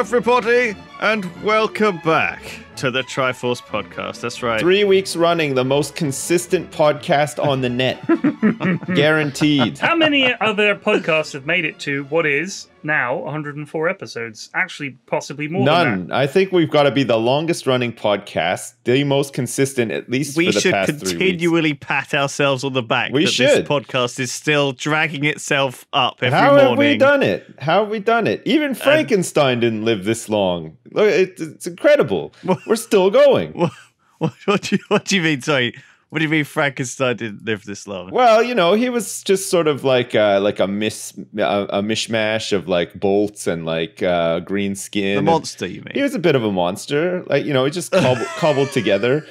Hello, everybody, and welcome back to the Triforce podcast. That's right. 3 weeks running, the most consistent podcast on the net. Guaranteed. How many other podcasts have made it to what is now 104 episodes? Actually, possibly more than that. None. I think we've got to be the longest running podcast, the most consistent, at least for the past 3 weeks. We should continually pat ourselves on the back. We should. This podcast is still dragging itself up every morning. How have we done it? How have we done it? Even Frankenstein didn't live this long. Look, it's incredible. We're still going. What do you mean? Sorry. What do you mean Frankenstein didn't live this long? Well, you know, he was just sort of like a mishmash of like bolts and like green skin. The monster, you mean? He was a bit of a monster. Like, you know, he just cobbled together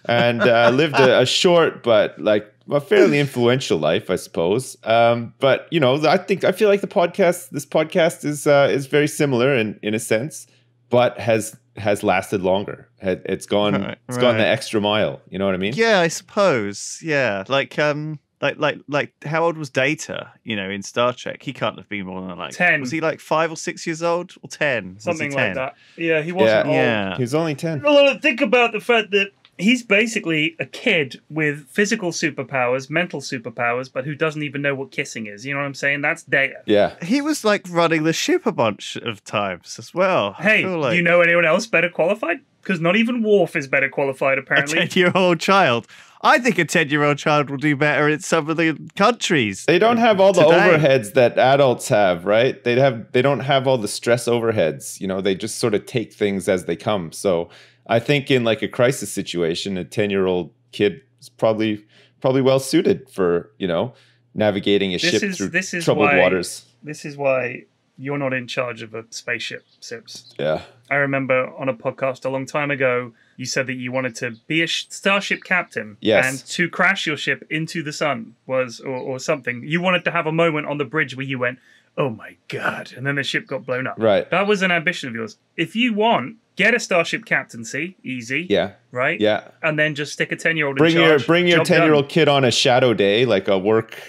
and lived a short but like a fairly influential life, I suppose. But you know, I feel like this podcast is very similar in a sense, but has lasted longer. It's gone the extra mile. You know what I mean? Yeah, I suppose. Yeah, like how old was Data? You know, in Star Trek, he can't have been more than like 10. Was he like 5 or 6 years old or 10? Something like that. Yeah, he wasn't old. Yeah, he was only 10. Well, think about the fact that he's basically a kid with physical superpowers, mental superpowers, but who doesn't even know what kissing is. You know what I'm saying? That's Data. Yeah. He was like running the ship a bunch of times as well. Hey, do you know anyone else better qualified? Because not even Worf is better qualified, apparently. A 10-year-old child. I think a 10-year-old child will do better in some of the countries. They don't have all the overheads that adults have, right? They don't have all the stress overheads. You know, they just sort of take things as they come. So I think in like a crisis situation, a 10-year-old kid is probably well suited for, you know, navigating a ship through troubled waters. This is why you're not in charge of a spaceship, Sips. Yeah. I remember on a podcast a long time ago, you said that you wanted to be a starship captain. Yes. And to crash your ship into the sun was, or something. You wanted to have a moment on the bridge where you went, oh my God. And then the ship got blown up. Right. That was an ambition of yours. If you want, get a starship captaincy, easy. Yeah. Right? Yeah. And then just stick a 10-year-old in charge. Bring your 10-year-old kid on a shadow day, like a work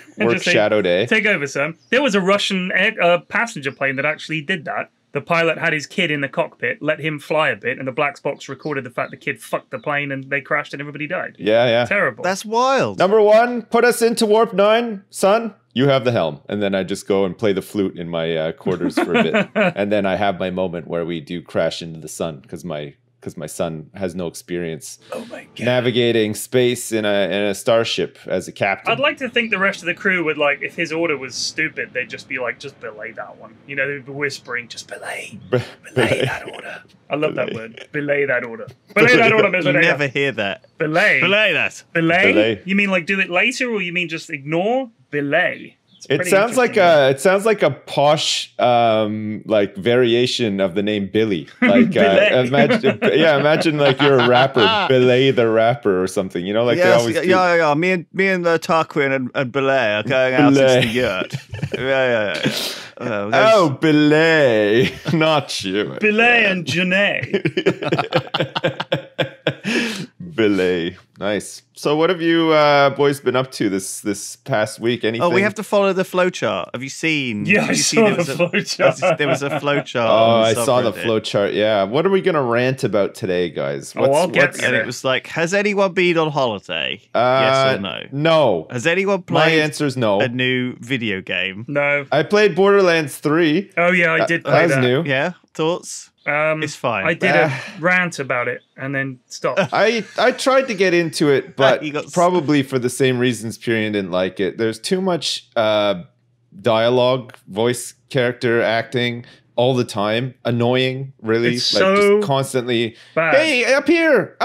shadow day. Take over, son. There was a Russian passenger plane that actually did that. The pilot had his kid in the cockpit, let him fly a bit, and the black box recorded the fact the kid fucked the plane and they crashed and everybody died. Yeah. Terrible. That's wild. Number 1, put us into warp 9, son. You have the helm. And then I just go and play the flute in my quarters for a bit. And then I have my moment where we do crash into the sun because my son has no experience navigating space in a starship as a captain. I'd like to think the rest of the crew would, like, if his order was stupid, they'd just be like, just belay that one. You know, they'd be whispering, just belay that order. I love that word. Belay that order. Belay that order, Mr. You never hear that. Belay. Belay that. Belay? You mean like do it later, or you mean just ignore? Belay. It sounds like a posh like variation of the name Billy. Like imagine like you're a rapper, Belay the rapper or something. You know, like they always do. Yeah. Me and Tarquin and Belay are going out into the yurt. Yeah. Oh, Belay, not you. Belay and Janae. Belay. Nice. So what have you boys been up to this past week? Anything? Oh, we have to follow the flowchart. Have you seen? Yeah, I saw the flowchart. There was a flowchart. Oh, I saw the flowchart. Yeah. What are we going to rant about today, guys? I'll get there. And it was like, has anyone been on holiday? Yes or no? No. Has anyone played? My answer is no. A new video game? No. I played Borderlands 3. Oh yeah, I did play that. That was new. Yeah. Thoughts? It's fine. I did a rant about it and then stopped. I tried to get into it, but probably for the same reasons Pyrian didn't like it. There's too much dialogue, voice character acting all the time. Annoying, really. It's like so just constantly, bad. Hey, up here.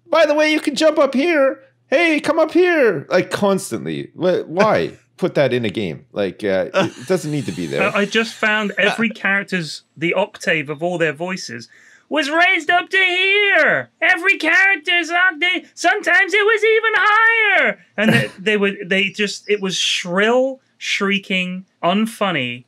By the way, you can jump up here. Hey, come up here. Like constantly. Why? Put that in a game. Like it doesn't need to be there. I just found every character's the octave of all their voices was raised up to here. Every character's octave. Sometimes it was even higher. And it was shrill, shrieking, unfunny,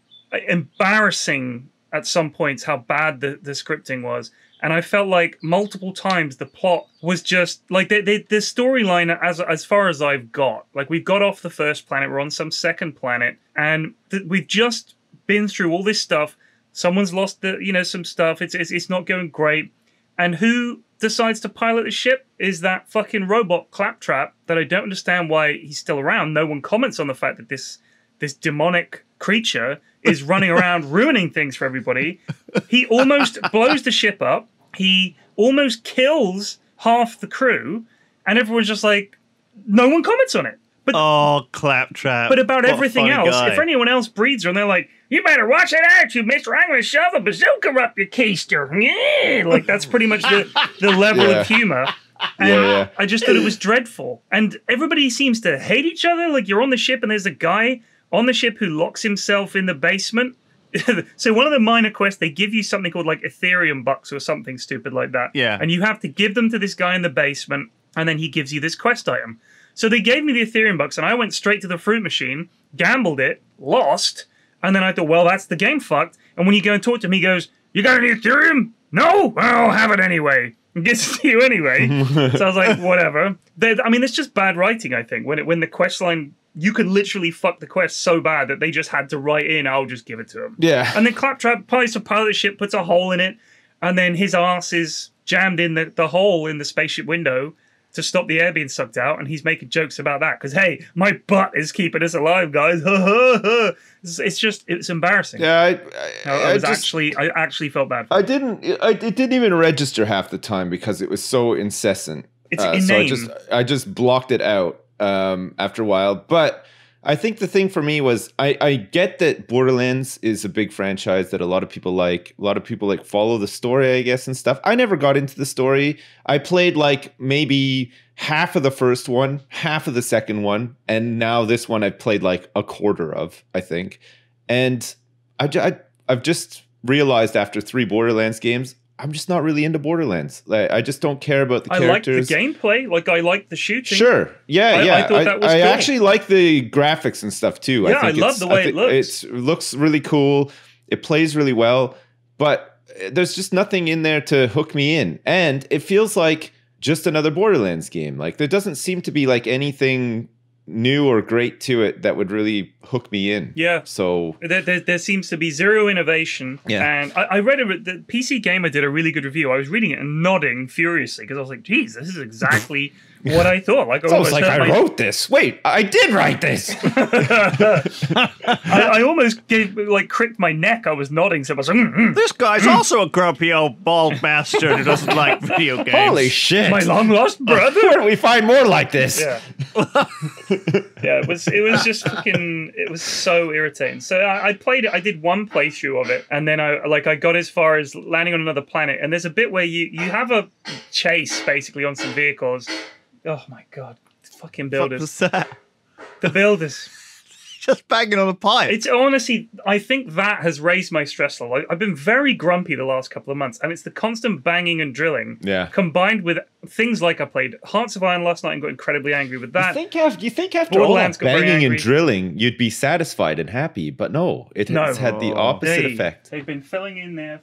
embarrassing at some points how bad the scripting was. And I felt like multiple times the plot was just like the storyline as far as I've got. Like we've got off the first planet, we're on some second planet, and we've just been through all this stuff. Someone's lost some stuff. It's not going great. And who decides to pilot the ship is that fucking robot Claptrap that I don't understand why he's still around. No one comments on the fact that this demonic creature is running around ruining things for everybody. He almost blows the ship up. He almost kills half the crew, and everyone's just like, no one comments on it. But Claptrap. But about everything else, if anyone else breathes her and they're like, you better watch that attitude, mister. I'm going to shove a bazooka up your keister. Yeah. Like, that's pretty much the level of humor. And I just thought it was dreadful. And everybody seems to hate each other. Like, you're on the ship and there's a guy on the ship who locks himself in the basement. So one of the minor quests, they give you something called like Ethereum bucks or something stupid like that. Yeah. And you have to give them to this guy in the basement, and then he gives you this quest item. So they gave me the Ethereum bucks, and I went straight to the fruit machine, gambled it, lost, and then I thought, well, that's the game fucked. And when you go and talk to him, he goes, you got any Ethereum? No? Well, I'll have it anyway. And gets it to you anyway. So I was like, whatever. It's just bad writing, I think. When the quest line, you could literally fuck the quest so bad that they just had to write in, I'll just give it to him. Yeah. And then Claptrap pilots a pilot ship, puts a hole in it, and then his ass is jammed in the hole in the spaceship window to stop the air being sucked out, and he's making jokes about that because, hey, my butt is keeping us alive, guys. It's embarrassing. Yeah, I actually felt bad. It didn't even register half the time because it was so incessant. It's inane. So I just blocked it out after a while. But I think the thing for me was I get that Borderlands is a big franchise that a lot of people like. A lot of people like follow the story, I guess, and stuff. I never got into the story. I played like maybe half of the first one, half of the second one, and now this one I've played like a quarter of, I think. And I've just realized after 3 Borderlands games, I'm just not really into Borderlands. Like, I just don't care about the characters. I like the gameplay. Like, I like the shooting. Sure. Yeah. I thought that was I cool. actually like the graphics and stuff too. Yeah, I love the way it looks. It looks really cool. It plays really well. But there's just nothing in there to hook me in. And it feels like just another Borderlands game. Like, there doesn't seem to be like anything new or great to it that would really hook me in. Yeah. So there seems to be zero innovation. Yeah. And I read the PC Gamer did a really good review. I was reading it and nodding furiously because I was like, geez, this is exactly what I thought. Like, it's almost like I wrote this. Wait, I did write this. I almost cricked my neck. I was nodding. So I was like, This guy's also a grumpy old bald bastard who doesn't like video games. Holy shit. My long lost brother. Where do we find more like this? Yeah. Yeah, it was just fucking, it was so irritating. So I played it. I did one playthrough of it, and then I got as far as landing on another planet. And there's a bit where you have a chase basically on some vehicles. Oh my god, fucking builders! What was that? The builders. Just banging on a pipe. It's honestly, I think that has raised my stress level. I've been very grumpy the last couple of months, and it's the constant banging and drilling, combined with things like I played Hearts of Iron last night and got incredibly angry with that. You think after all that banging and drilling, you'd be satisfied and happy, but no, it's had the opposite effect. They've been filling in there.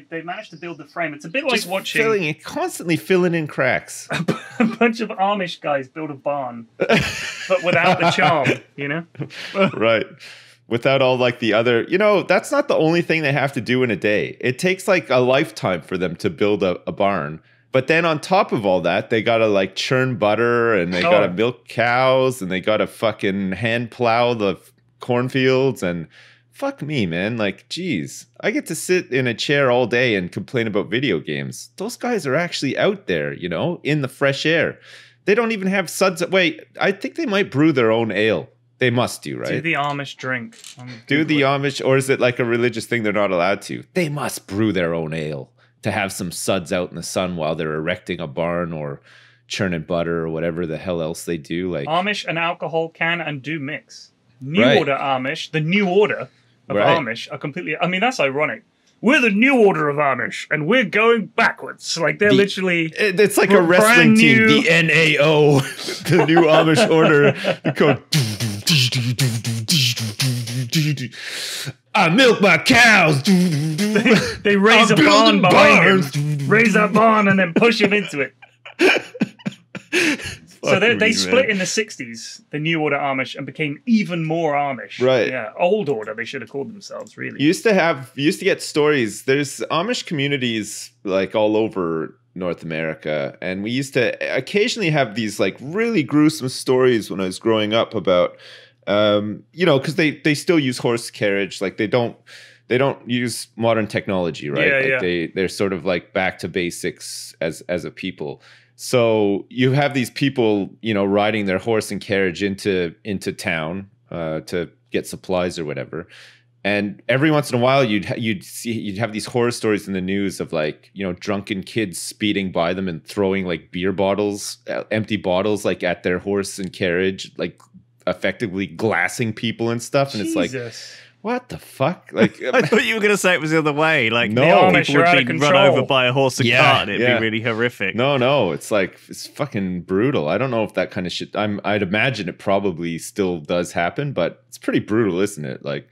They managed to build the frame. It's a bit like watching constantly filling in cracks. A bunch of Amish guys build a barn, but without the charm, you know. Right. Without all like the other, that's not the only thing they have to do in a day. It takes like a lifetime for them to build a barn. But then on top of all that, they got to like churn butter, and they got to milk cows, and they got to fucking hand plow the cornfields, and fuck me, man. Like, geez, I get to sit in a chair all day and complain about video games. Those guys are actually out there, in the fresh air. They don't even have suds. Wait, I think they might brew their own ale. They must do, right? Do the Amish drink. Do the Amish, or is it like a religious thing they're not allowed to? They must brew their own ale to have some suds out in the sun while they're erecting a barn or churning butter or whatever the hell else they do. Like Amish and alcohol can and do mix. New Order Amish, the New Order of Amish are completely... I mean, that's ironic. We're the New Order of Amish, and we're going backwards. Like, they're literally... It's like a wrestling team, the NAO, the New Amish Order. I milk my cows. They raise a barn behind him. Raise that barn and then push him into it. It's So they me, split man. in the 60s, the New Order Amish, and became even more Amish. Right. Yeah, Old Order, they should have called themselves, really. You used to get stories. There's Amish communities like all over North America, and we used to occasionally have these like really gruesome stories when I was growing up about, because they still use horse carriage. Like they don't use modern technology, right? Yeah, like they're sort of like back to basics as a people. So you have these people, riding their horse and carriage into town to get supplies or whatever. And every once in a while, you'd have these horror stories in the news of like, drunken kids speeding by them and throwing like beer bottles, empty bottles, like at their horse and carriage, like effectively glassing people and stuff. And Jesus. it's like, what the fuck? Like, I thought you were going to say it was the other way. Like, No. The Amish people are out would of be control. run over by a horse and cart, and it'd Yeah. be really horrific. no, it's like, it's fucking brutal. I don't know if that kind of shit, I'd imagine it probably still does happen, but it's pretty brutal, isn't it? Like,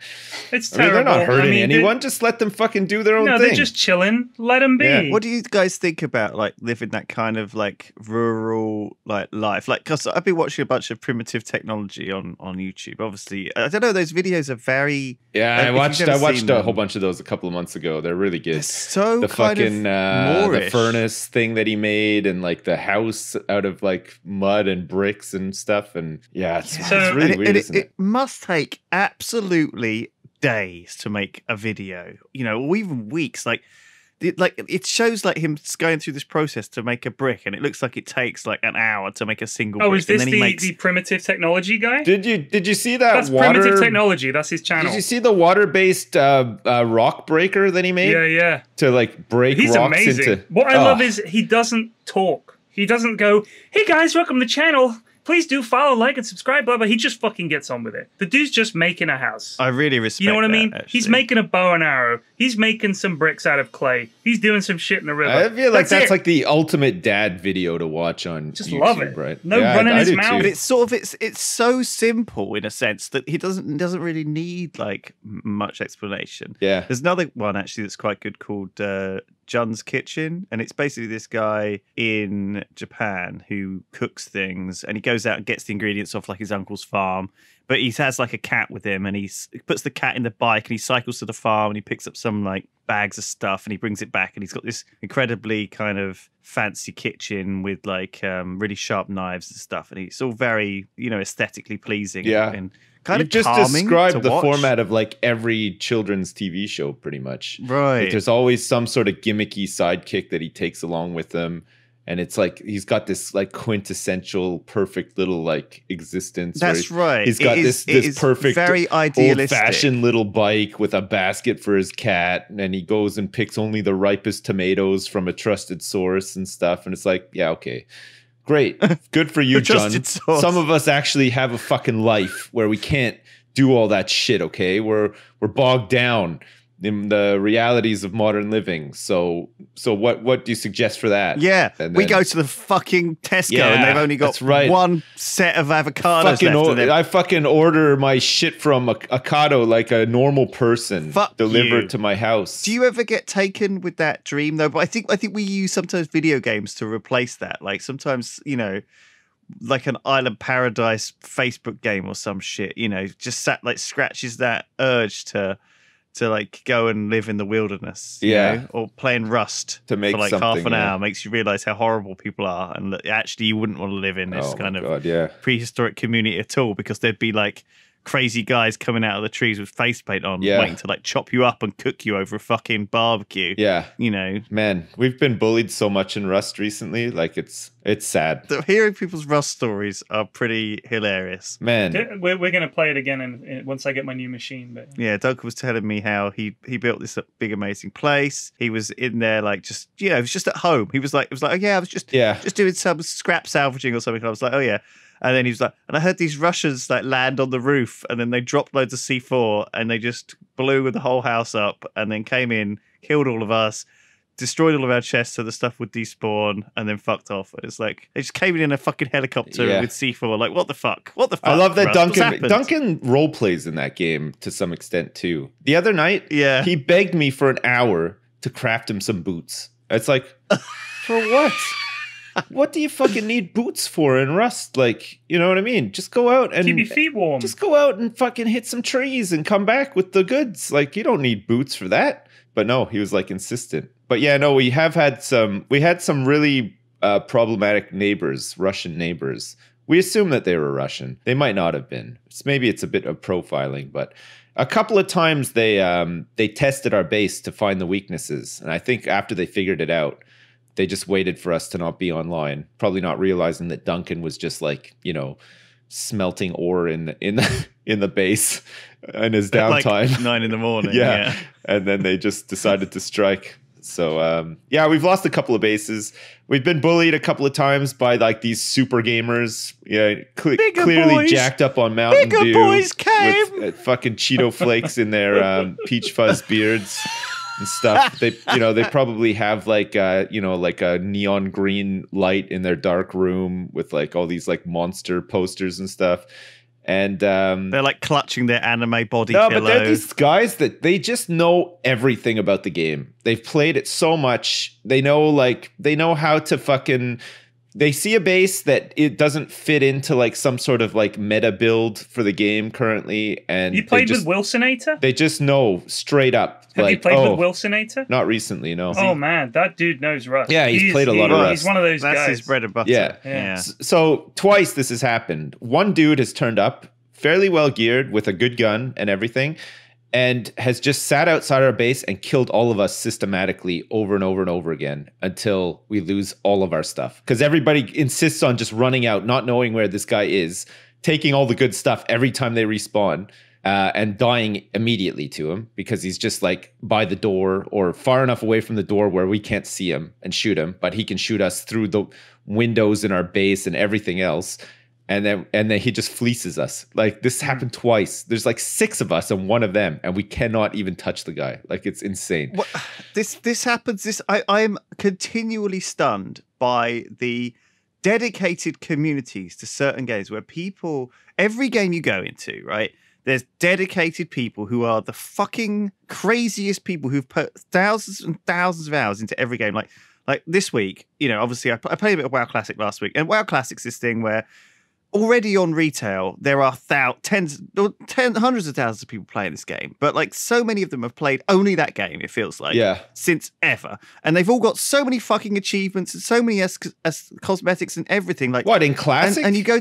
It's I mean, terrible. they're not hurting they- anyone. Just let them fucking do their own No, thing. they're just chilling. Let them be. Yeah. What do you guys think about like living that kind of like rural like life? Like, because I've been watching a bunch of primitive technology on YouTube. Obviously, I don't know. Those videos are very. Yeah, if I you've watched never seen a them, whole bunch of those a couple of months ago. They're really good. They're so The kind fucking of the Moorish. furnace thing that he made, and like the house out of like mud and bricks and stuff, and it's So- really and weird, isn't it? it must take absolutely days to make a video, or even weeks. Like it shows like him going through this process to make a brick, and it looks like it takes like an hour to make a single. Oh, brick, is this and then he makes. the primitive technology guy? Did you see that That's water? primitive technology. That's his channel. Did you see the water-based rock breaker that he made Yeah. to like break He's rocks amazing. into? What I Oh. love is he doesn't talk. He doesn't go, "Hey guys, welcome to the channel. Please do follow, like, and subscribe." Blah blah. He just fucking gets on with it. The dude's just making a house. I really respect. You know what I that, mean? He's actually. making a bow and arrow. He's making some bricks out of clay. He's doing some shit in the river. I feel like that's it. like the ultimate dad video to watch on Just YouTube, love it. right? No running I his do mouth. too. But it's sort of it's so simple in a sense that he doesn't really need like much explanation. Yeah. There's another one actually that's quite good called John's Kitchen, and it's basically this guy in Japan who cooks things, and he goes out and gets the ingredients off like his uncle's farm. But he has like a cat with him, and he puts the cat in the bike, and he cycles to the farm, and he picks up some like bags of stuff, and he brings it back, and he's got this incredibly kind of fancy kitchen with like really sharp knives and stuff, and it's all very aesthetically pleasing. Yeah. and kind You've of just calming described to the watch. format of like every children's TV show, pretty much. Right. Like, there's always some sort of gimmicky sidekick that he takes along with him, and it's like he's got this like quintessential perfect little like existence. where That's right. He's got It this is perfect, very idealistic. old-fashioned little bike with a basket for his cat, and he goes and picks only the ripest tomatoes from a trusted source and stuff. And it's like, yeah, okay. Great. Good for you, A John. trusted source. Some of us actually have a fucking life where we can't do all that shit, okay? We're bogged down in the realities of modern living. So what do you suggest for that? Yeah, And we then- go to the fucking Tesco, Yeah, and they've only got that's right. one set of avocados Fucking left. and they're- I fucking order my shit from Ocado like a normal person, Fuck delivered you. to my house. Do you ever get taken with that dream though? But I think we use sometimes video games to replace that. Like sometimes, like an Island Paradise Facebook game or some shit, just scratches that urge to like go and live in the wilderness, you Yeah. know? Or playing Rust To make for like half something, an yeah. hour makes you realize how horrible people are, and that actually you wouldn't want to live in this Oh my kind of God, yeah. prehistoric community at all, because there'd be like crazy guys coming out of the trees with face paint on, Yeah. waiting to like chop you up and cook you over a fucking barbecue. Yeah. Man, we've been bullied so much in Rust recently. Like it's sad. Hearing people's Rust stories are pretty hilarious. Man. Yeah, we're going to play it again once I get my new machine. But Yeah, Doug was telling me how he built this big amazing place. He was in there like just it was just at home. He was like, oh yeah, I was just doing some scrap salvaging or something. And I was like, oh yeah. And then he was like, and I heard these Russians like land on the roof, and then they dropped loads of C4, and they just blew the whole house up, and then came in, killed all of us, destroyed all of our chests so the stuff would despawn, and then fucked off. And it's like they just came in a fucking helicopter Yeah. with C4. Like, what the fuck? What the fuck? I love that Russ? What's happened? Duncan role plays in that game to some extent too. The other night, Yeah. he begged me for an hour to craft him some boots. It's like, for what? what do you fucking need boots for in Rust? Like, you know what I mean? Just go out and Keep your feet warm. Just go out and fucking hit some trees and come back with the goods. Like, you don't need boots for that. But no, he was like insistent. But yeah, no, we had some really problematic neighbors, Russian neighbors. We assume that they were Russian. They might not have been. Maybe it's a bit of profiling, but a couple of times they tested our base to find the weaknesses. And I think after they figured it out, they just waited for us to not be online, probably not realizing that Duncan was just like, you know, smelting ore in the base in his downtime. Like 9 a.m. Yeah. And then they just decided to strike. So yeah, we've lost a couple of bases. We've been bullied a couple of times by like these super gamers. Yeah, clearly boys. Jacked up on Mountain Bigger Dew boys came. with fucking Cheeto flakes in their peach fuzz beards and stuff. They probably have like like a neon green light in their dark room with like all these like monster posters and stuff. And they're like clutching their anime body no, pillow. but they're these guys that they just know everything about the game. They've played it so much. They know how to fucking. They see a base that it doesn't fit into like some sort of like meta build for the game currently. And you played with Wilsonator? They just know straight up. Have you played with Wilsonator? Not recently, no. Oh man, that dude knows Rust. Yeah, he's played a lot of Rust. He's one of those guys. That's his bread and butter. Yeah. So twice this has happened. One dude has turned up fairly well geared with a good gun and everything, and has just sat outside our base and killed all of us systematically over and over and over again until we lose all of our stuff. Because everybody insists on just running out, not knowing where this guy is, taking all the good stuff every time they respawn, and dying immediately to him because he's just like by the door or far enough away from the door where we can't see him and shoot him, but he can shoot us through the windows in our base and everything else. And then he just fleeces us. Like this happened twice. There's like 6 of us and one of them, and we cannot even touch the guy. Like it's insane. What, this happens. I am continually stunned by the dedicated communities to certain games where people, every game you go into, right? There's dedicated people who are the fucking craziest people who've put thousands and thousands of hours into every game. Like this week, obviously I played a bit of WoW Classic last week, and WoW Classic's this thing where already on retail, there are hundreds of thousands of people playing this game, but like so many of them have played only that game. It feels like since ever, and they've all got so many fucking achievements and so many as cosmetics and everything. Like what in Classic? And you go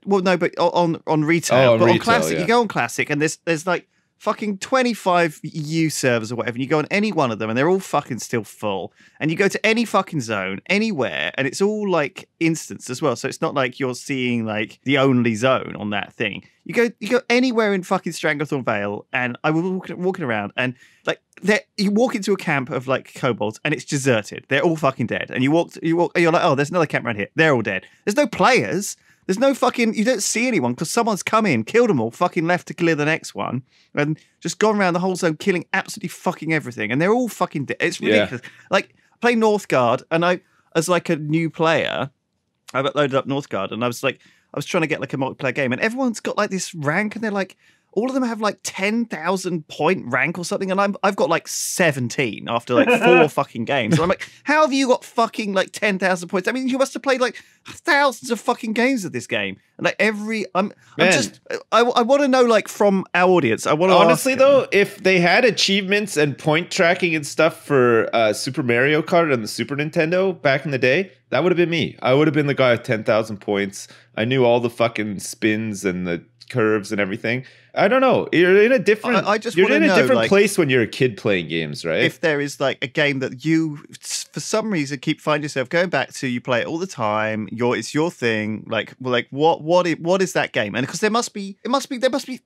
well, no, but on retail. On but retail, on Classic, you go on Classic, and there's like fucking 25 EU servers or whatever, and you go on any one of them and they're all fucking still full, and you go to any fucking zone anywhere and it's all like instance as well, so it's not like you're seeing like the only zone on that thing. You go anywhere in fucking Stranglethorn Vale, and I was walking around, and like you walk into a camp of like kobolds and it's deserted. They're all fucking dead, and you walk you're like, oh, there's another camp around here, they're all dead. There's no players. There's no fucking, you don't see anyone because someone's come in, killed them all, fucking left to clear the next one, and just gone around the whole zone killing absolutely fucking everything. And they're all fucking dead. It's ridiculous. Yeah. Like, I play Northgard, and I, as like a new player, I loaded up Northgard, and I was trying to get like a multiplayer game, and everyone's got like this rank, and they're like, all of them have like 10,000 point rank or something, and I've got like 17 after like 4 fucking games. So I'm like, how have you got fucking like 10,000 points? I mean, you must have played like thousands of fucking games of this game, and like I want to know, like, from our audience. I want to honestly though, if they had achievements and point tracking and stuff for Super Mario Kart on the Super Nintendo back in the day, that would have been me. I would have been the guy with 10,000 points. I knew all the fucking spins and the curves and everything. I don't know. You're in a different. You're in a different like, place when you're a kid playing games, right? If there is like a game that you, for some reason, keep finding yourself going back to, you play it all the time. It's your thing. Like what is that game? And because there must be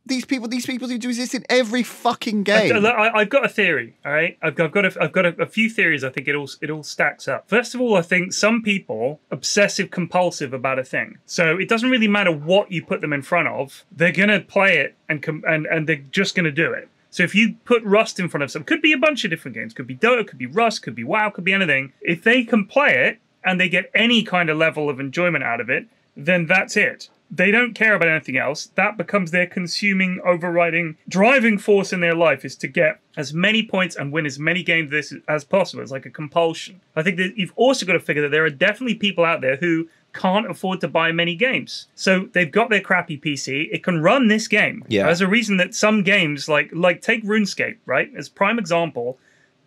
these people who do exist in every fucking game. I've got a theory. All right, I've got a few theories. I think it all stacks up. First of all, I think some people obsessive compulsive about a thing. So it doesn't really matter what you put them in front of. They're gonna play it and they're just going to do it. So if you put Rust in front of some, could be a bunch of different games, could be Dota, could be Rust, could be WoW, could be anything. If they can play it and they get any kind of level of enjoyment out of it, then that's it. they don't care about anything else. That becomes their consuming, overriding, driving force in their life, is to get as many points and win as many games of this as possible. It's like a compulsion. I think that you've also got to figure that there are definitely people out there who can't afford to buy many games. So they've got their crappy PC. It can run this game. Yeah. There's a reason that some games, like take RuneScape, right? As prime example,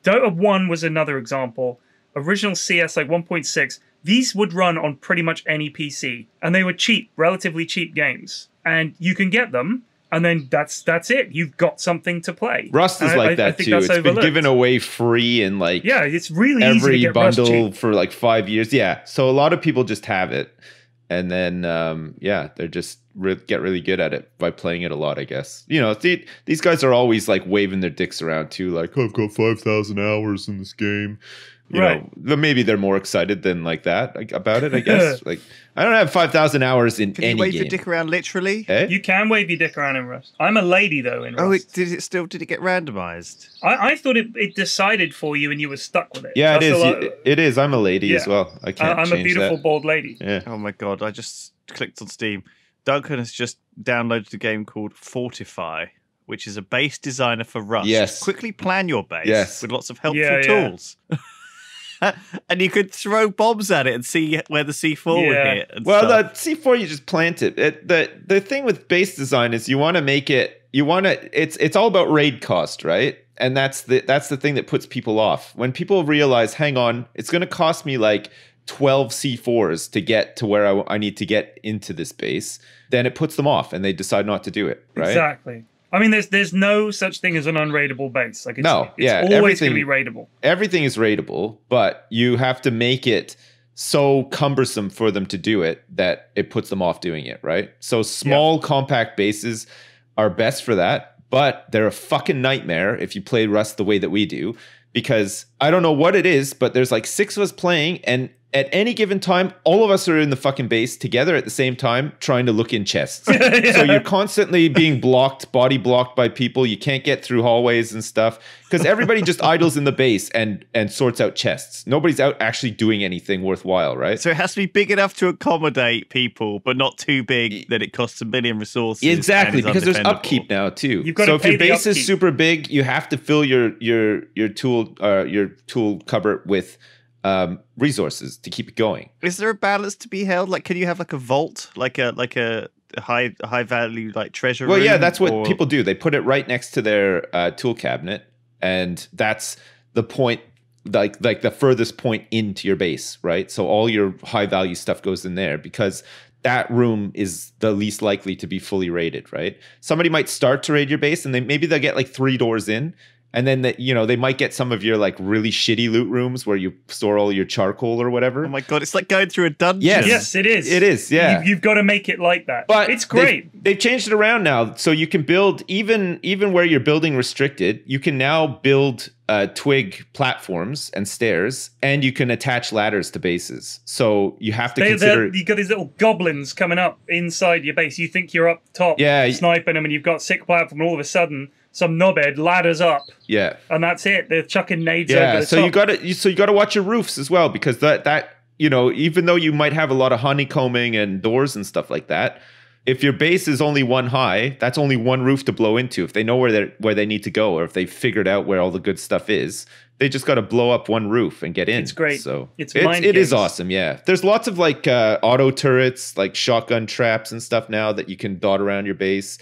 Dota 1 was another example. Original CS, like 1.6, these would run on pretty much any PC. And they were cheap, relatively cheap games. And you can get them, and then that's it. You've got something to play. Rust is like that too. It's been given away free in like it's really easy to get bundle Rust cheap. for like 5 years. Yeah, so a lot of people just have it, and then they're just get really good at it by playing it a lot, I guess. You know, these guys are always like waving their dicks around too, like, I've got 5,000 hours in this game. You know, maybe they're more excited than like that about it, I guess. Like, I don't have 5,000 hours in Can any you wave game. your dick around literally? Eh? You can wave your dick around in Rust. I'm a lady though in Rust. Did it get randomized? I thought it decided for you and you were stuck with it. Yeah, it is. It is. I'm a lady as well. I can't I'm change a beautiful that. bald lady. Yeah. Oh my god, I just clicked on Steam. Duncan has just downloaded a game called Fortify, which is a base designer for Rust. Yes. Quickly plan your base Yes. with lots of helpful Yeah. tools. And you could throw bombs at it and see where the C4 would hit. And Well, stuff. the C4 you just plant it. The thing with base design is you want to make it. It's all about raid cost, right? And that's the thing that puts people off. When people realize, hang on, it's going to cost me like 12 C4s to get to where I need to get into this base, then it puts them off and they decide not to do it, right? Exactly. I mean, there's no such thing as an unraidable base. Like, it's always going to be raidable. Everything is raidable, but you have to make it so cumbersome for them to do it that it puts them off doing it, right? So small, compact bases are best for that, but they're a fucking nightmare if you play Rust the way that we do, because I don't know what it is, but there's like 6 of us playing, and at any given time, all of us are in the fucking base together at the same time, trying to look in chests. So you're constantly being body blocked by people. You can't get through hallways and stuff because everybody just idles in the base and sorts out chests. Nobody's out actually doing anything worthwhile, right? So it has to be big enough to accommodate people, but not too big that it costs a million resources. Exactly, and is because there's undefendable. upkeep now too. You've got so to if pay your the base is upkeep. super big, you have to fill your tool cupboard with resources to keep it going. Is there a balance to be held? Like, can you have like a vault, like a high value like treasure Well, room? yeah, that's what or- people do. They put it right next to their tool cabinet, and that's the point, like the furthest point into your base, right? So all your high value stuff goes in there because that room is the least likely to be fully raided, right? Somebody might start to raid your base, and maybe they'll get like 3 doors in. And then they might get some of your like really shitty loot rooms where you store all your charcoal or whatever. Oh my god, it's like going through a dungeon. Yes, it is. It is, yeah. You've got to make it like that. But it's great. They've changed it around now, so you can build even where you're building restricted. You can now build twig platforms and stairs, and you can attach ladders to bases. So you have to consider. You got these little goblins coming up inside your base. You think you're up top, sniping them, and you've got sick platform, and all of a sudden, some knobhead ladders up. Yeah, and that's it. They're chucking nades over the top. So you got to watch your roofs as well, because that even though you might have a lot of honeycombing and doors and stuff like that, if your base is only 1 high, that's only 1 roof to blow into. If they know where they need to go, or if they figured out where all the good stuff is, they just got to blow up 1 roof and get in. It's great. So it is awesome. Yeah, there's lots of like auto turrets, like shotgun traps and stuff now that you can dot around your base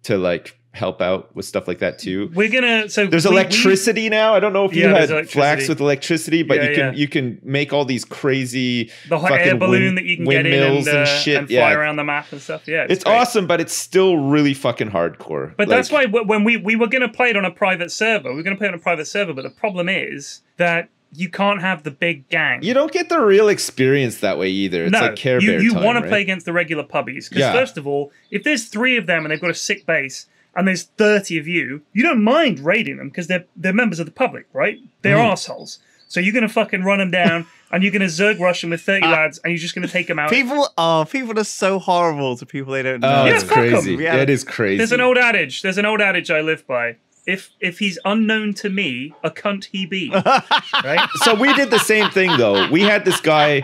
to like help out with stuff like that too. We're gonna there's electricity now. I don't know if you had flax with electricity, but you can make all these crazy hot air balloon that you can get in and shit and fly around the map and stuff. Yeah, it's awesome, but it's still really fucking hardcore. But that's why when we were going to play it on a private server, but the problem is that you can't have the big gang. You don't get the real experience that way either. It's like Care Bear you time, want to right? play against the regular pubbies because first of all, if there's 3 of them and they've got a sick base, and there's 30 of you, you don't mind raiding them because they're members of the public, right? They're arseholes. So you're going to fucking run them down and you're going to Zerg rush them with 30 lads and you're just going to take them out. People are so horrible to people they don't know. Oh, it's crazy. It is crazy. There's an old adage I live by. if he's unknown to me, a cunt he be. Right? So we did the same thing though. We had this guy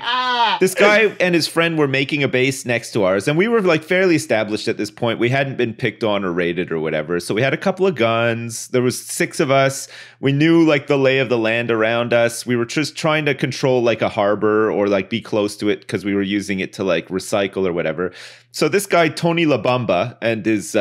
and his friend were making a base next to ours, and we were like fairly established at this point. We hadn't been picked on or raided or whatever. So we had a couple of guns. There was 6 of us. We knew like the lay of the land around us. We were just trying to control like a harbor or like be close to it because we were using it to like recycle or whatever. So this guy Tony LaBamba and his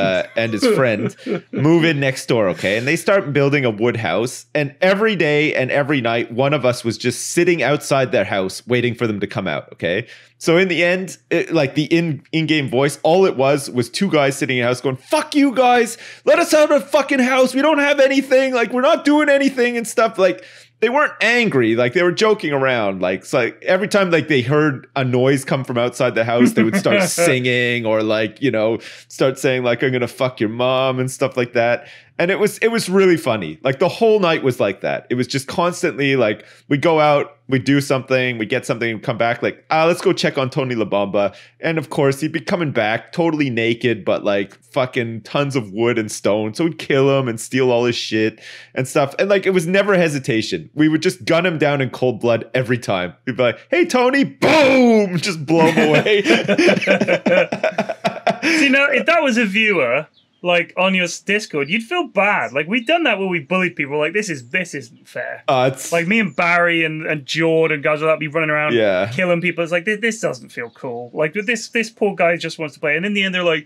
friend move in next door, okay? And they start building a wood house, and every day and every night one of us was just sitting outside their house waiting for them to come out, okay? So in the end, like the in-game voice, all it was 2 guys sitting in a house going, "Fuck you guys, let us out of the fucking house. We don't have anything. Like, we're not doing anything," and stuff. Like, they weren't angry, like they were joking around. Like, it's like every time like they heard a noise come from outside the house, they would start singing or like, you know, start saying like, "I'm gonna fuck your mom" and stuff like that. And it was really funny. Like the whole night was like that. It was just constantly like we go out, we do something, we get something, and come back like, let's go check on Tony LaBamba. And of course he'd be coming back totally naked, but like fucking tons of wood and stone. So we'd kill him and steal all his shit and stuff. And like it was never hesitation. We would just gun him down in cold blood every time. We'd be like, "Hey Tony," boom, just blow him away. See, now if that was a viewer like on your Discord, you'd feel bad. Like we've done that where we bullied people. Like this isn't fair. It's like me and Barry and Jord and guys like that be running around killing people. It's like this doesn't feel cool. Like this poor guy just wants to play, and in the end they're like,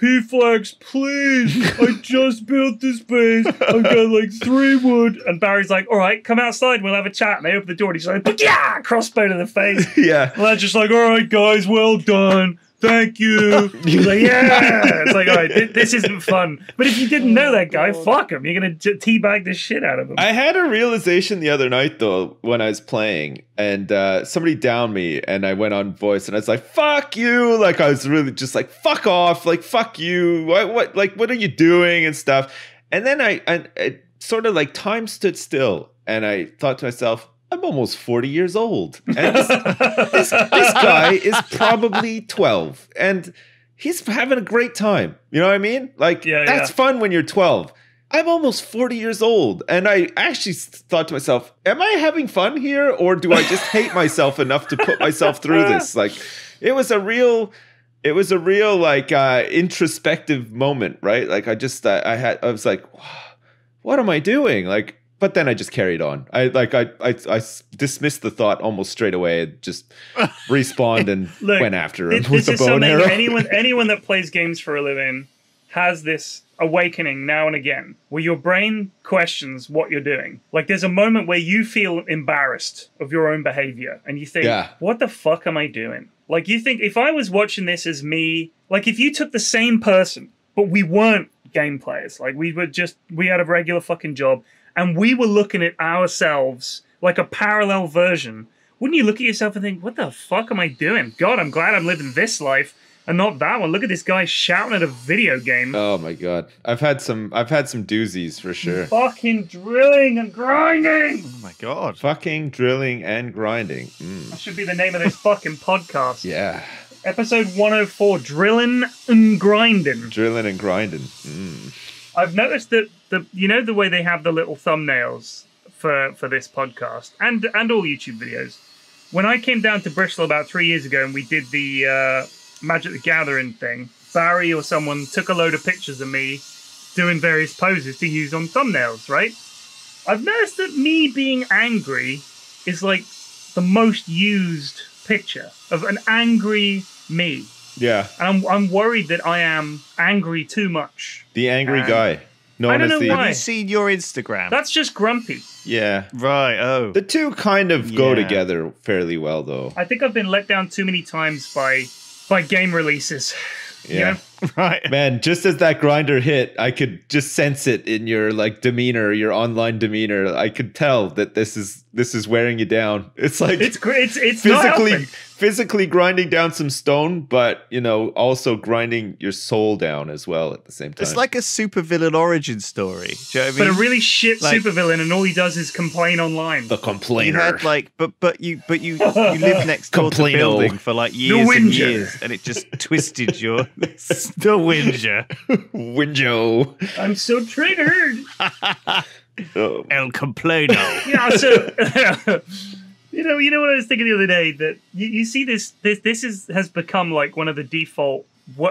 "P-Flex, please, I just built this base. I've got like 3 wood." And Barry's like, "All right, come outside, we'll have a chat." And they open the door and he's like, "Yeah!" Crossbow to the face. Yeah. And they're just like, "All right, guys, well done. Thank you." He's like, "Yeah." It's like, all right, this isn't fun. But if you didn't know that guy, fuck him. You're going to teabag the shit out of him. I had a realization the other night, though, when I was playing, and somebody downed me, and I went on voice, and I was like, "Fuck you." Like, I was really just like, "Fuck off." Like, "Fuck you. What are you doing?" and stuff. And then I sort of like time stood still, and I thought to myself, I'm almost 40 years old. And this guy is probably 12. And he's having a great time. You know what I mean? Like, that's fun when you're 12. I'm almost 40 years old. And I actually thought to myself, am I having fun here? Or do I just hate myself enough to put myself through this? Like, it was a real like introspective moment, right? Like, I was like, what am I doing? Like, but then I just carried on. I dismissed the thought almost straight away and just respawned and went after him with the bow and arrow. Anyone that plays games for a living has this awakening now and again where your brain questions what you're doing. Like there's a moment where you feel embarrassed of your own behavior and you think, what the fuck am I doing? Like you think if I was watching this as me, like if you took the same person, but we weren't game players, like we had a regular fucking job, and we were looking at ourselves like a parallel version, wouldn't you look at yourself and think, what the fuck am I doing? God, I'm glad I'm living this life and not that one. Look at this guy shouting at a video game. Oh my God. I've had some doozies for sure. Fucking drilling and grinding. Oh my God. Fucking drilling and grinding. That should be the name of this fucking podcast. Yeah. Episode 104, Drilling and Grinding. Drilling and grinding. I've noticed that the way they have the little thumbnails for this podcast and all YouTube videos. When I came down to Bristol about 3 years ago and we did the Magic the Gathering thing, Barry or someone took a load of pictures of me doing various poses to use on thumbnails, right? I've noticed that me being angry is like the most used picture of an angry me. Yeah. And I'm worried that I am angry too much. The angry guy. I don't know why. Have you seen your Instagram? That's just grumpy. Yeah. Right, oh. The two kind of go together fairly well, though. I think I've been let down too many times by game releases. Yeah. You know? Right. Man, just as that grinder hit, I could just sense it in your like demeanor, your online demeanor. I could tell that this is wearing you down. It's like it's physically grinding down some stone, but also grinding your soul down as well at the same time. It's like a supervillain origin story. Do you know what I mean? But a really shit supervillain, and all he does is complain online. The complainer. You had like, but you lived next door to the building for like years and years, and it just twisted your The Whinger. Winjo. I'm so triggered. Oh. El Complano. Yeah, so you know what I was thinking the other day, that you see this has become like one of the default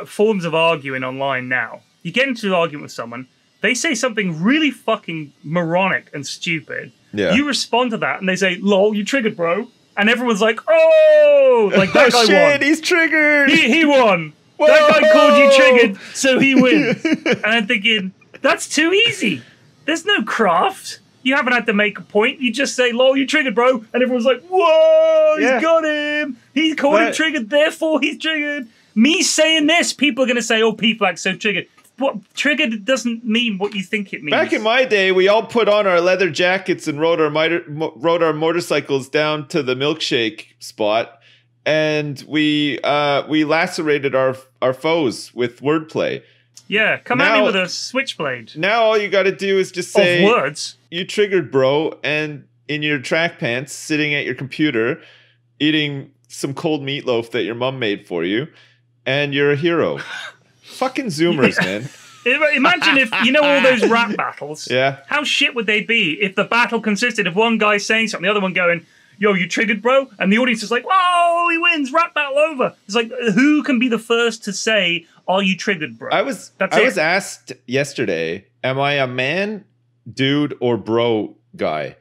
forms of arguing online now. You get into an argument with someone, they say something really fucking moronic and stupid. Yeah. You respond to that and they say, "Lol, you triggered, bro." And everyone's like, "Oh, like that guy shit, won. he's triggered. He won. Whoa! That guy called you triggered, so he wins." And I'm thinking, that's too easy. There's no craft. You haven't had to make a point. You just say, "Lol, you triggered, bro," and everyone's like, "Whoa, he's got him. He called him triggered, therefore he's triggered." Me saying this, people are going to say, "Oh, P-Flag's so triggered." What triggered doesn't mean what you think it means. Back in my day, we all put on our leather jackets and rode our motorcycles down to the milkshake spot, and we lacerated our foes with wordplay. Yeah, come at me with a switchblade. Now all you got to do is just say, of words. "You triggered, bro," and in your track pants, sitting at your computer, eating some cold meatloaf that your mom made for you, and you're a hero. Fucking Zoomers, man. Imagine if, you know, all those rap battles. Yeah. How shit would they be if the battle consisted of one guy saying something, the other one going, "Yo, you triggered, bro," and the audience is like, "Whoa, he wins, rap battle over." It's like, who can be the first to say, "Are you triggered, bro?" I was asked yesterday, am I a man, dude, or bro guy?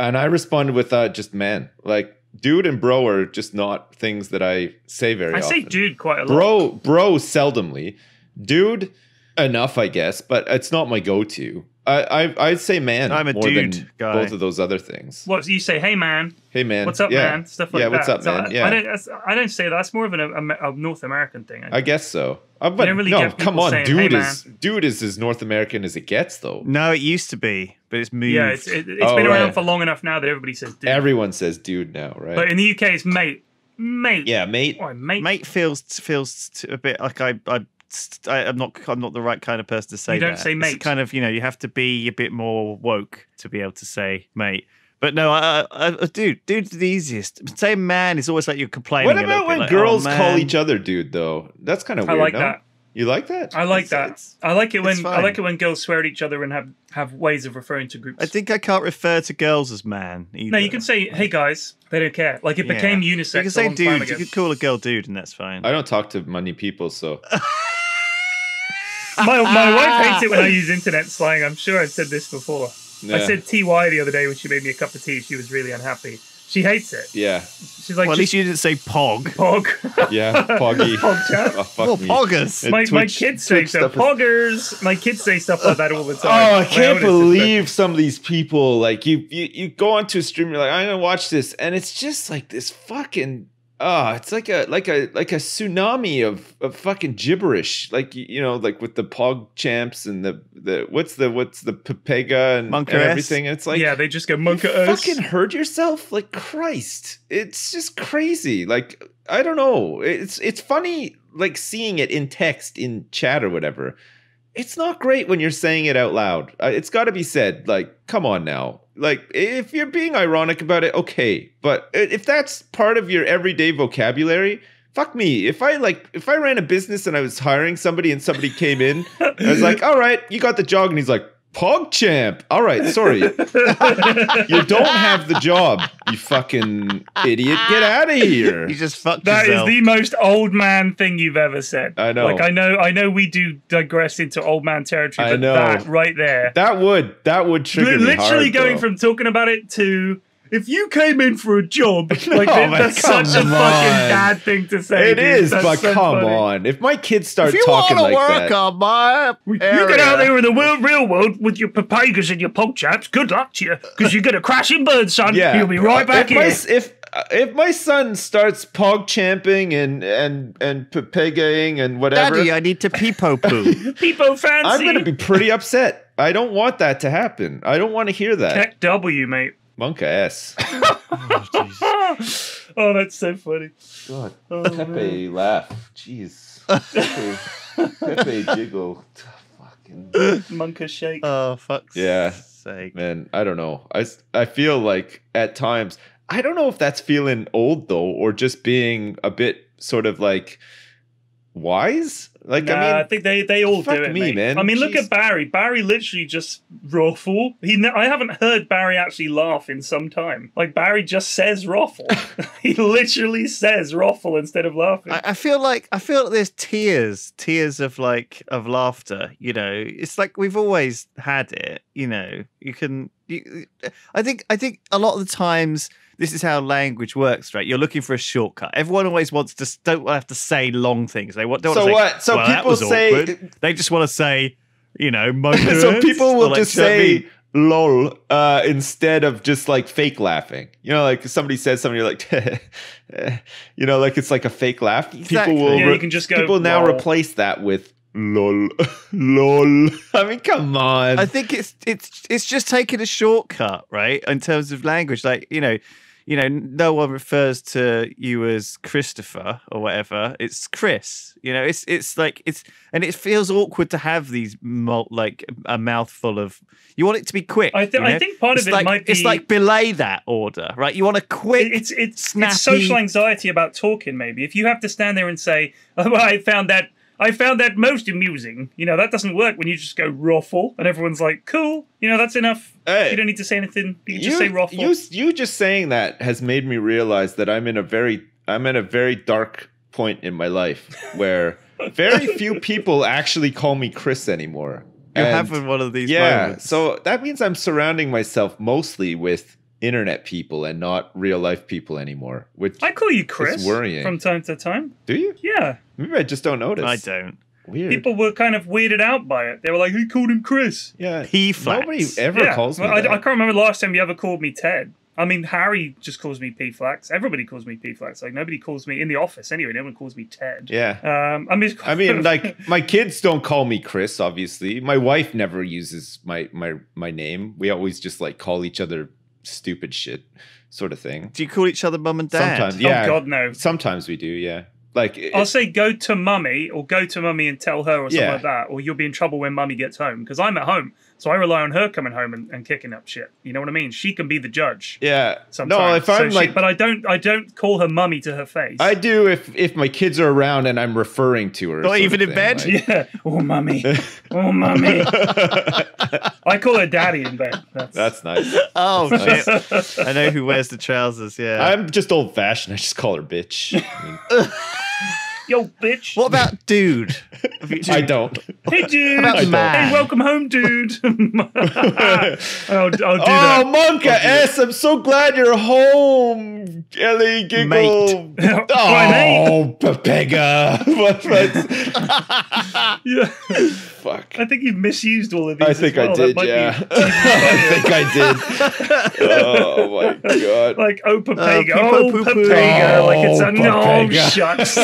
And I responded with just man. Like, dude and bro are just not things that I say very often. I say dude quite a lot. Bro seldomly. Dude, enough, I guess, but it's not my go-to. I'd say man. I'm a more dude than guy. both of those other things. What you say? Hey man. Hey man. What's up, man? Stuff like that. Yeah, what's up, man? Yeah. I don't say that. That's more of a North American thing. I guess so. But don't really no, get people come on, saying, dude "Hey, dude is as North American as it gets, though. No, it used to be, but it's moved. Yeah, it's been around for long enough now that everybody says dude. Everyone says dude now, right? But in the UK, it's mate. Mate. Yeah, mate. Oh, mate. Mate feels a bit like I'm not the right kind of person to say that. You don't say mate. It's kind of, you know, you have to be a bit more woke to be able to say mate. But no, dude's the easiest. Saying man is always like you're complaining. What about when girls call man. each other dude, though? That's kind of weird. I like no? that. You like that? I like that. I like it when girls swear at each other and have ways of referring to groups. I think I can't refer to girls as man either. No, you can say, "Hey guys," they don't care. Like it became unisex. You can say a long time dude. ago. You could call a girl dude, and that's fine. I don't talk to many people, so. My wife hates it when I use internet slang. I'm sure I've said this before. Yeah. I said TY the other day when she made me a cup of tea. She was really unhappy. She hates it. Yeah. She's like, well, at least you didn't say pog. Pog. Yeah, poggy. Pog chat. Oh, fuck Well, me. poggers. My kids say so. Poggers. My kids say stuff like that all the time. Oh, I My can't oldest believe some of these people. Like you go onto a stream, you're like, I'm gonna watch this, and it's just like this fucking. It's like a tsunami of fucking gibberish. Like you know, like with the Pog champs and the what's the Pepega and everything. And it's like, yeah, they just go Monka. you fucking hurt yourself, like Christ. It's just crazy. Like I don't know. It's funny like seeing it in text in chat or whatever. It's not great when you're saying it out loud. It's got to be said. Like, come on now. Like, if you're being ironic about it, okay. But if that's part of your everyday vocabulary, fuck me. If I ran a business and I was hiring somebody and somebody came in, I was like, all right, you got the job. And he's like, PogChamp. All right, sorry. You don't have the job, you fucking idiot. Get out of here. You just fucked That yourself. is the most old man thing you've ever said. I know. Like I know we do digress into old man territory, I but know. that right there. That would trigger me Literally hard, going though. from talking about it to, if you came in for a job, like man, that's come such a fucking on. bad thing to say. It dude. is, That's but so come funny. on. If my kids start if you talking want to like work that, on my You area, get out there in the real world with your papagas and your pogchaps. Good luck to you, because you're gonna crash in bird, son. yeah, You'll be right back here. If my son starts pog champing and pepegaing and whatever, Daddy, I need to peepo poo. People fancy. I'm gonna be pretty upset. I don't want that to happen. I don't want to hear that. Tech W, mate. Monka S. Oh, that's so funny. God, Oh, Pepe laugh. Jeez. Pepe jiggle. Fucking. Monka shake. Oh, fuck's Yeah. sake. Man, I don't know. I feel like at times, I don't know if that's feeling old though, or just being a bit sort of like wise. Like, Nah, I mean, I think they all do fuck it, me, mate. man. I mean, look Jeez. at Barry. Barry literally just ruffle. I haven't heard Barry actually laugh in some time. Like, Barry just says ruffle. He literally says ruffle instead of laughing. I feel like there's tears of laughter. You know, it's like we've always had it. You know, I think a lot of the times this is how language works, right? You're looking for a shortcut. Everyone always wants to don't have to say long things. They don't. So want to what? So well, that people was say. awkward. They just want to say, you know, So people will just say you know what I mean? lol instead of just like fake laughing. You know, like somebody says something, you're like, you know, like it's like a fake laugh. Exactly. People will. Yeah, you can just go, People now lol. replace that with lol, lol. I mean, come on. I think it's just taking a shortcut, right? In terms of language, like no one refers to you as Christopher or whatever. It's Chris. You know, it's like and it feels awkward to have these like a mouthful of. You want it to be quick. I think part of it might be. It's like belay that order, right? You want a quick. It's snappy. social anxiety about talking. Maybe if you have to stand there and say, "Oh, I found that most amusing." You know, that doesn't work when you just go ruffle and everyone's like, "Cool." You know, that's enough. Hey, you don't need to say anything. You can just say ruffle. You just saying that has made me realize that I'm at a very dark point in my life where very few people actually call me Chris anymore. You're And having one of these moments. So that means I'm surrounding myself mostly with internet people and not real life people anymore. Which I call you Chris worrying. from time to time. Do you? Yeah. Maybe I just don't notice. I don't. Weird. People were kind of weirded out by it. They were like, "Who called him Chris?" Yeah. P-flax. Nobody ever calls me Well, I that. can't remember the last time you ever called me Ted. I mean, Harry just calls me P-flax. Everybody calls me P-flax. Like, nobody calls me in the office anyway. No one calls me Ted. Yeah. I mean, like my kids don't call me Chris, obviously. My wife never uses my name. We always just like call each other stupid shit sort of thing. Do you call each other mum and dad? Sometimes, yeah. Oh God, no. Sometimes we do, yeah. Like I'll say go to mummy or go to mummy and tell her or something Yeah. like that, or you'll be in trouble when mummy gets home because I'm at home, so I rely on her coming home and kicking up shit. You know what I mean? She can be the judge. yeah. Sometimes. No, if I'm but I don't call her mummy to her face. I do if my kids are around and I'm referring to her. Not sort even of in thing, bed? like- Yeah. Oh mummy. Oh mummy. I call her daddy in bed. That's nice. Oh shit! I know who wears the trousers. Yeah. I'm just old fashioned. I just call her bitch. Yo, bitch. What about dude? I don't. Hey, dude. about man? Hey, welcome home, dude. I'll do Oh, that. Monka S, I'm so glad you're home. Ellie Giggle. Mate. Why, Oh, Pepega. Yeah. Fuck. I think you've misused all of these. I think as well. I That did, might be yeah. even I think I did. Oh my god. Like, oh, Pepega. Poo-poo, Oh, poo-poo. Pepega. Like, it's a no, Pepega. shucks.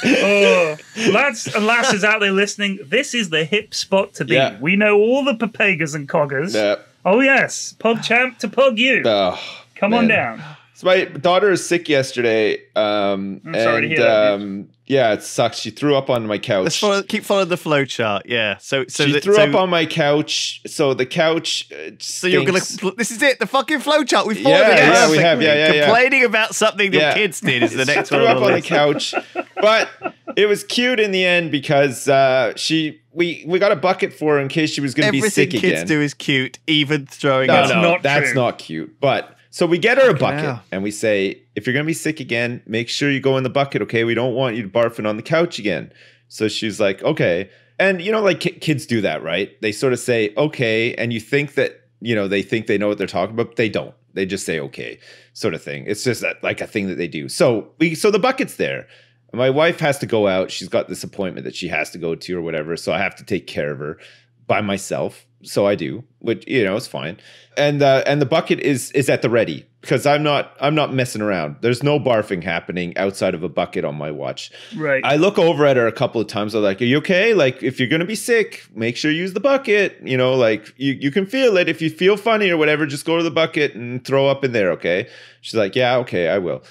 Oh, lads and lasses out there listening, this is the hip spot to be. Yeah. We know all the Pepegas and Coggers. Yeah. Oh, yes. Pug champ to pug you. Oh, Come on man. down. So my daughter is sick yesterday. I'm sorry to hear that, yeah, it sucks. She threw up on my couch. Keep following the flow chart. Yeah. So She threw up on my couch. So the couch. So you're gonna. This is it. The fucking flow chart. We've followed Yeah, it. yeah, we perfectly. have, yeah. Complaining about something your Yeah. kids did is the next She one. threw up the on the list. couch, but it was cute in the end because we got a bucket for her in case she was going to be Everything sick kids again. do is cute, even throwing No, up. not that's true. not cute. But so we get her a bucket hell. and we say, if you're going to be sick again, make sure you go in the bucket, okay? We don't want you barfing on the couch again. So she's like, okay. And you know, like kids do that, right? They sort of say, okay. And you think that, you know, they think they know what they're talking about, but they don't. They just say, okay, sort of thing. It's just like a thing that they do. So the bucket's there. My wife has to go out. She's got this appointment that she has to go to or whatever. So I have to take care of her by myself. So I do, which, you know, it's fine. And the bucket is at the ready because I'm not messing around. There's no barfing happening outside of a bucket on my watch. Right. I look over at her a couple of times. I'm like, are you okay? Like, if you're going to be sick, make sure you use the bucket. You know, like you can feel it. If you feel funny or whatever, just go to the bucket and throw up in there. Okay. She's like, yeah, okay, I will.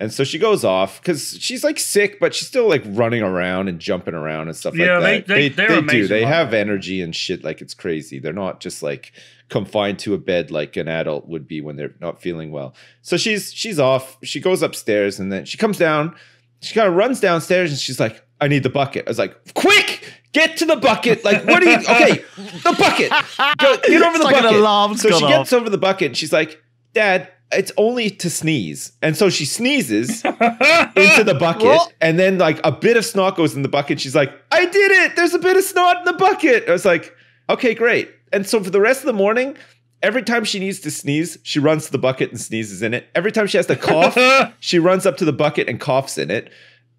And so she goes off because she's like sick, but she's still like running around and jumping around and stuff like that. They're amazing. Do. They have energy and shit like it's crazy. They're not just like confined to a bed like an adult would be when they're not feeling well. So she's off. She goes upstairs and then she comes down. She kind of runs downstairs and she's like, I need the bucket. I was like, quick, get to the bucket. Like, what are you? Okay, the bucket. Get over the bucket. An alarm's so gone she off. gets over the bucket and she's like, Dad, it's only to sneeze. And so she sneezes into the bucket. What? And then like a bit of snot goes in the bucket. She's like, I did it. There's a bit of snot in the bucket. I was like, okay, great. And so for the rest of the morning, every time she needs to sneeze, she runs to the bucket and sneezes in it. Every time she has to cough, she runs up to the bucket and coughs in it.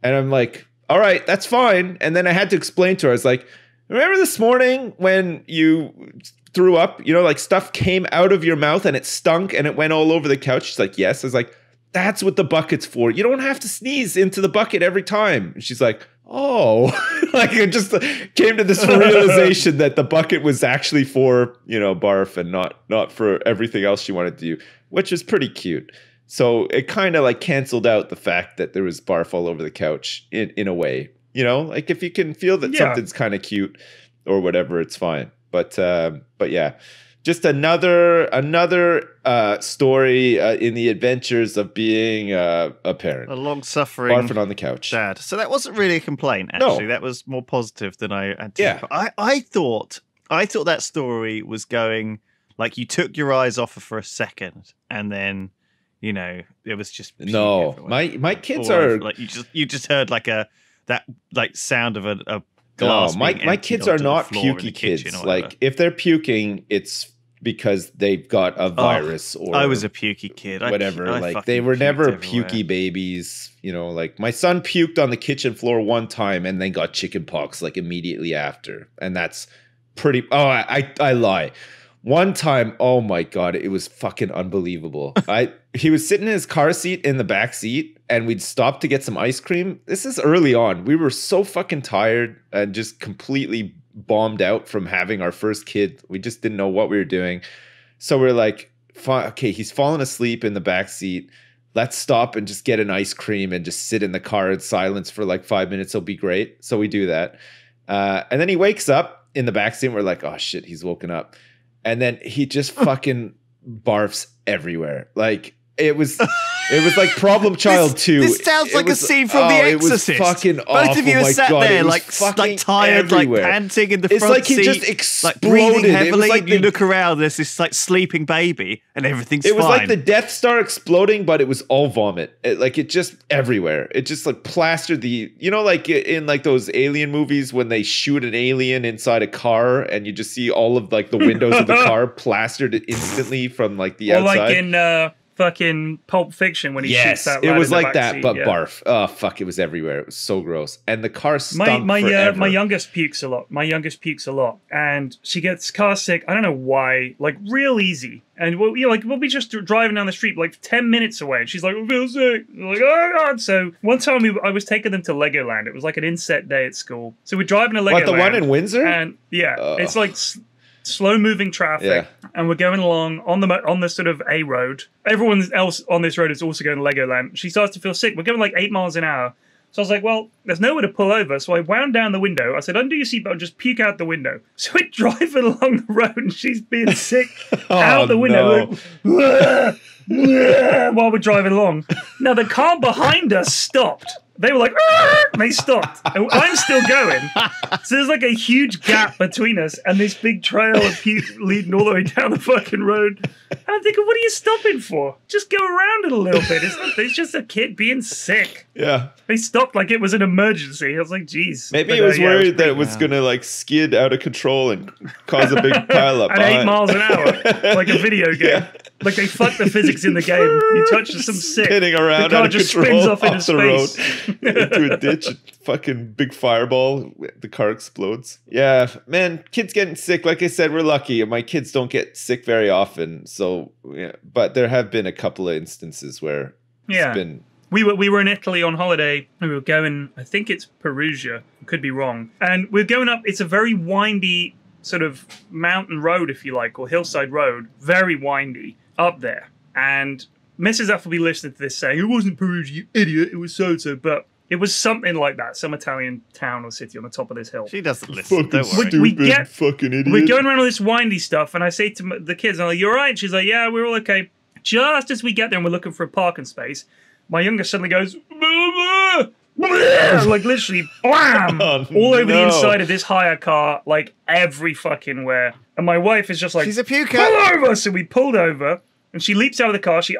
And I'm like, all right, that's fine. And then I had to explain to her, I was like, remember this morning when you threw up, you know, like stuff came out of your mouth and it stunk and it went all over the couch? She's like, yes. I was like, that's what the bucket's for. You don't have to sneeze into the bucket every time. And she's like, oh, like it just came to this realization that the bucket was actually for, you know, barf and not for everything else she wanted to do, which is pretty cute. So it kind of like canceled out the fact that there was barf all over the couch in a way, you know, like if you can feel that something's kind of cute or whatever, it's fine. But yeah, just another story in the adventures of being a parent. A long-suffering barfing on the couch. Dad. So that wasn't really a complaint, actually. No. That was more positive than I anticipated. Yeah. I thought that story was going, like, you took your eyes off her for a second, and then, you know, it was just... No, my kids are... Like, you just heard, like, that sound of a glass. No, my kids are not pukey kids. Like, if they're puking, it's because they've got a virus or I was a pukey kid. Whatever. Like they were never pukey babies. You know, like my son puked on the kitchen floor one time and then got chicken pox like immediately after. And that's pretty I lie. One time, oh my God, it was fucking unbelievable. He was sitting in his car seat in the back seat and we'd stop to get some ice cream. This is early on. We were so fucking tired and just completely bombed out from having our first kid. We just didn't know what we were doing. So we're like, okay, he's fallen asleep in the back seat. Let's stop and just get an ice cream and just sit in the car in silence for like 5 minutes. It'll be great. So we do that. And then he wakes up in the back seat and we're like, oh shit, he's woken up. And then he just fucking barfs everywhere. Like it was like Problem Child 2. This sounds like a scene from The Exorcist. It was fucking Both awful. of you are sat there like tired, everywhere. like panting in the it's front like he seat, just exploded. like breathing heavily. Like you look around, there's this like sleeping baby, and everything's fine. It was like the Death Star exploding, but it was all vomit. It just everywhere. It just like plastered the, you know, like in like those alien movies when they shoot an alien inside a car and you just see all of like the windows of the car plastered instantly from like the outside. Or like in fucking Pulp Fiction when he shoots that. It was like that, seat, but barf. Oh fuck, it was everywhere. It was so gross, and the car stunk my forever. youngest pukes a lot, and she gets car sick. I don't know why, like real easy. And we'll be just driving down the street like 10 minutes away, and she's like, I feel sick. I'm like, oh God. So one time I was taking them to Legoland. It was like an inset day at school. So we're driving to Legoland. What, the one in Windsor? And it's like slow moving traffic, and we're going along on the sort of A road. Everyone else on this road is also going to Legoland. She starts to feel sick. We're going like 8 miles an hour. So I was like, well, there's nowhere to pull over. So I wound down the window. I said, undo your seatbelt and just puke out the window. So we're driving along the road and she's being sick out the window. No. Like, while we're driving along. Now the car behind us stopped. They were like, and they stopped. And I'm still going. So there's like a huge gap between us and this big trail of puke leading all the way down the fucking road. And I'm thinking, what are you stopping for? Just go around it a little bit. It's just a kid being sick. Yeah. They stopped like it was an emergency. I was like, geez. Maybe he was worried that it was going to like skid out of control and cause a big pileup. At 8 miles an hour, like a video game. Yeah. Like they fucked the physics in the game. You touch some sick. Spinning around the car out of just control spins off into space. The road, into a ditch. Fucking big fireball. The car explodes. Yeah, man, kids getting sick. Like I said, we're lucky. My kids don't get sick very often. So, yeah, but there have been a couple of instances where it's been... We were in Italy on holiday, and we were going, I think it's Perugia, could be wrong. And we're going up, it's a very windy sort of mountain road, if you like, or hillside road, very windy up there. And Mrs. F will be listening to this saying, it wasn't Perugia, you idiot, it was so-and-so, but it was something like that, some Italian town or city on the top of this hill. She doesn't listen, Fucking don't worry. stupid fucking idiot. We're going around all this windy stuff, and I say to the kids, I'm like, you all right? And she's like, yeah, we're all okay. Just as we get there and we're looking for a parking space, my youngest suddenly goes, like literally, blam, all over the inside of this hire car, like every fucking where. And my wife is just like, she's a puker. pull over! So we pulled over, and she leaps out of the car, she